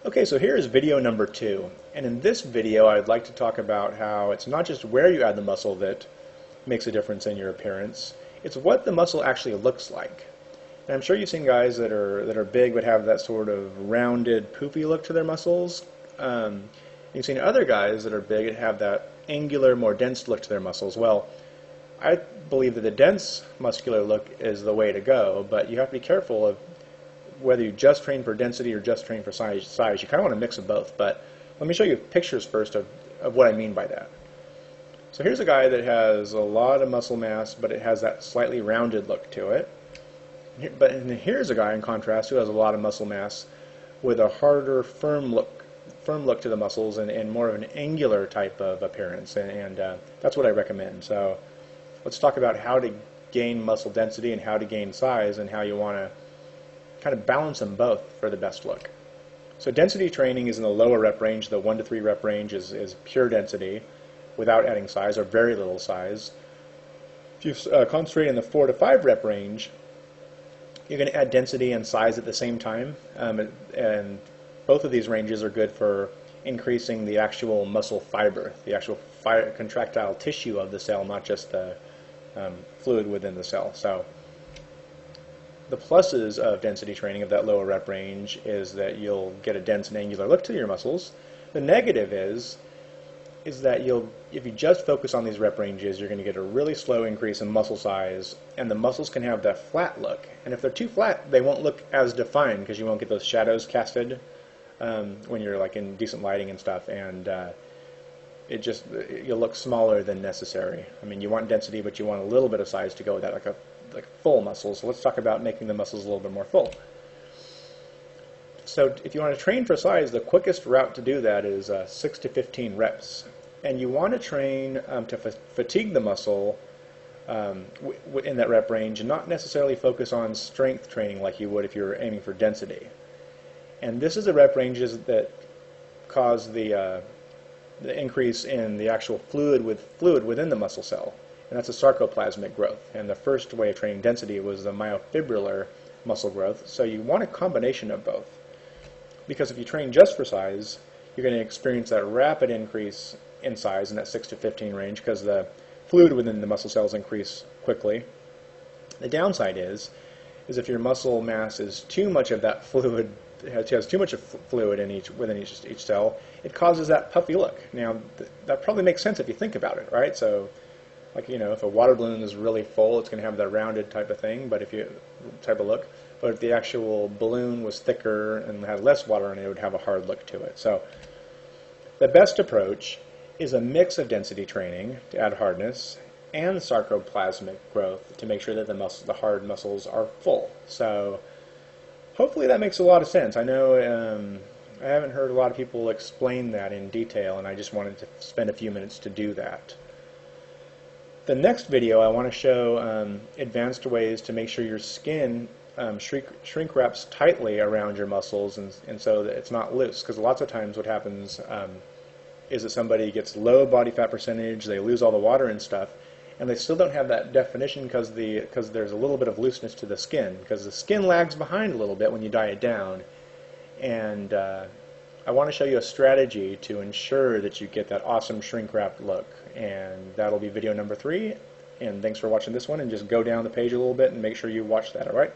Okay, so here is video number 2, and in this video I'd like to talk about how it's not just where you add the muscle that makes a difference in your appearance, it's what the muscle actually looks like. And I'm sure you've seen guys that are big but have that sort of rounded, poofy look to their muscles. You've seen other guys that are big and have that angular, more dense look to their muscles. Well, I believe that the dense muscular look is the way to go, but you have to be careful of whether you just train for density or just train for size. You kind of want to mix of both, but let me show you pictures first of what I mean by that. So here's a guy that has a lot of muscle mass, but it has that slightly rounded look to it. But here's a guy, in contrast, who has a lot of muscle mass with a harder, firm look to the muscles and more of an angular type of appearance, and that's what I recommend. So let's talk about how to gain muscle density and how to gain size and how you want to kind of balance them both for the best look. So density training is in the lower rep range. The 1 to 3 rep range is pure density without adding size or very little size. If you concentrate in the 4 to 5 rep range, you're going to add density and size at the same time, and both of these ranges are good for increasing the actual muscle fiber, the actual contractile tissue of the cell, not just the fluid within the cell. So the pluses of density training of that lower rep range is that you'll get a dense and angular look to your muscles. The negative is that if you just focus on these rep ranges, you're going to get a really slow increase in muscle size, and the muscles can have that flat look. And if they're too flat, they won't look as defined because you won't get those shadows casted when you're like in decent lighting and stuff, and you'll look smaller than necessary. I mean, you want density, but you want a little bit of size to go with that, like full muscles. So let's talk about making the muscles a little bit more full. So if you want to train for size, the quickest route to do that is 6 to 15 reps. And you want to train to fatigue the muscle in that rep range and not necessarily focus on strength training like you would if you were aiming for density. And this is the rep ranges that cause the increase in the actual fluid within the muscle cell. And that's a sarcoplasmic growth. And the first way of training density was the myofibrillar muscle growth. So you want a combination of both. Because if you train just for size, you're going to experience that rapid increase in size in that 6 to 15 range because the fluid within the muscle cells increase quickly. The downside is if your muscle mass is too much of that fluid, has too much of fluid within each cell, it causes that puffy look. Now, that probably makes sense if you think about it, right? So, like, if a water balloon is really full, it's going to have that rounded type of thing, but if the actual balloon was thicker and had less water in it, it would have a hard look to it. So the best approach is a mix of density training to add hardness and sarcoplasmic growth to make sure that the hard muscles are full. So hopefully that makes a lot of sense. I know I haven't heard a lot of people explain that in detail, and I just wanted to spend a few minutes to do that. The next video I want to show advanced ways to make sure your skin shrink wraps tightly around your muscles and so that it's not loose, because lots of times what happens is that somebody gets low body fat percentage, they lose all the water and stuff, and they still don't have that definition because there's a little bit of looseness to the skin, because the skin lags behind a little bit when you diet down. And I want to show you a strategy to ensure that you get that awesome shrink wrapped look, and that'll be video number 3. And thanks for watching this one, and just go down the page a little bit and make sure you watch that, alright?